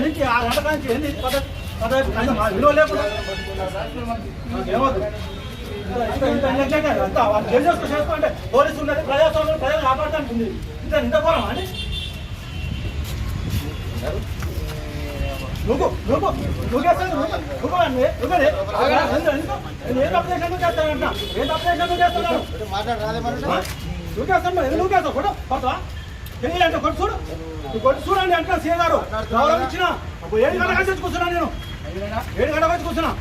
నుంచి 6 గంటల నుంచి ఏంది విలువ లేకుండా ఏమవుతుంది చేసుకోంటే పోలీసులు ఉన్నది ప్రజాస్వామ్యం ప్రజలు కాపాడటానికి ఉంది ఇంత పోరాం అని నువ్వు ఏ అప్లికేషన్ చేస్తానంట ఏ అప్లికేషన్ చేస్తున్నాను నువ్వు చేస్తావు కూడా పడతావా తెలియాలంటే కొట్టు చూడు నువ్వు కొట్టు చూడండి అంటే సీఏ గారు ఇచ్చిన 7 గంటల కలిసి కూర్చున్నా నేను 7 గంటల కలిసి కూర్చున్నా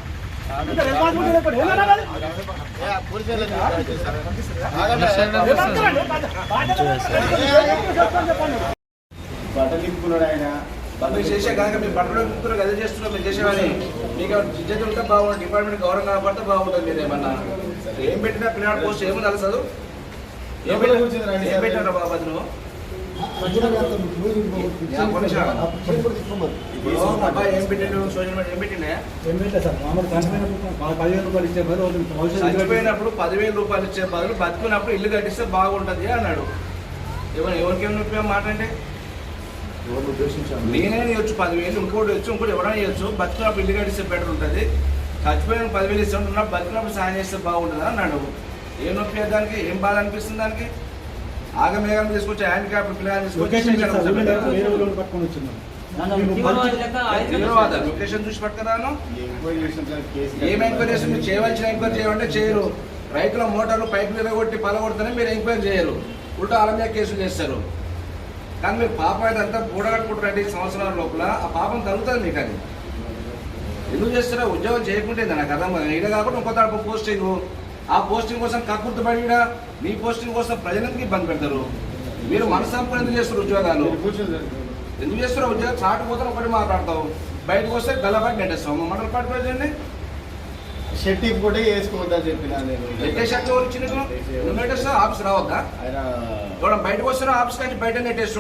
బట్టలు ఇప్పుకున్నాడు ఆయన మీరు చేసే కనుక మీరు బట్టలు ఇప్పుకున్నారు అదే చేస్తున్నారు మీరు చేసేవాని మీకు ఇజ్జత్ ఉంటే బాగుంటుంది డిపార్ట్మెంట్ గౌరవం కనపడితే బాగుంటుంది మీరు ఏమన్నా ఏం పెట్టినా పిల్లల పోస్ట్ ఏమో తెలుసదు ఏం పెట్టారా బాబా నువ్వు అబ్బాయి ఏం పెట్టాడు సోషల్ మీడియా ఏం పెట్టిండే చచ్చిపోయినప్పుడు 10,000 రూపాయలు ఇచ్చే బదులు బతుకున్నప్పుడు ఇల్లు కట్టిస్తే బాగుంటుంది అన్నాడు ఎవరికేమన్నా మాట అంటే నేనే ఇవ్వచ్చు 10,000 ఇంకోటి వచ్చు ఇంకోటి ఎవరైనా ఇవ్వచ్చు బతుకున్నప్పుడు ఇల్లు కట్టిస్తే బెటర్ ఉంటుంది చచ్చిపోయిన 10,000 ఇస్తున్నప్పుడు బతుకున్నప్పుడు సాయం చేస్తే బాగుంటుంది అన్నాడు ఏం నొప్పి దానికి ఏం బాధ అనిపిస్తుంది దానికి ఆగమేఘాలు తీసుకొచ్చి హ్యాండిక్యాప్ పిల్లలు తీసుకొచ్చి లొకేషన్ చూసి పట్టుకున్నాను ఏం ఎంక్వైరీ చేస్తే మీరు చేయవలసిన ఎంక్వైరీ చేయాలంటే చేయరు రైతుల మోటార్లు పైపు మీద కొట్టి పలగొడితేనే మీరు ఎంక్వైరీ చేయరు ఉల్టా వాళ్ళ మీద కేసులు చేస్తారు కానీ మీరు పాపం అయితే అంతా కూడగట్టుకుంటారు 2 సంవత్సరాల లోపల ఆ పాపం తగ్గుతుంది మీకు అది ఎందుకు చేస్తారో ఉద్యోగం చేయకుంటే నాకు అర్థం ఇదే కాకుండా ఇంకొక పోస్టింగ్ ఆ పోస్టింగ్ కోసం కక్కుర్తిపడి మీ పోస్టింగ్ కోసం ప్రజలకు ఇబ్బంది పెడతారు మీరు మనసంపూర్ణ ఎందుకు చేస్తారు ఉద్యోగాలు ఎందుకు చేస్తారో ఉద్యోగం చాటుపోతే ఒకటి మాట్లాడతావు బయటకు వస్తే గల్లపాటి నెట్టేస్తావు మండల పాటు ప్రజెంట్ షర్ట్ కూడా వేసుకోవద్దని చెప్పిన నెట్టేసాక ఎవరు ఇచ్చిన నువ్వు నెట్టేస్తావు ఆఫీస్ రావద్దా బయటకు వస్తారో ఆఫీస్ కానీ బయట నెట్టేస్తావు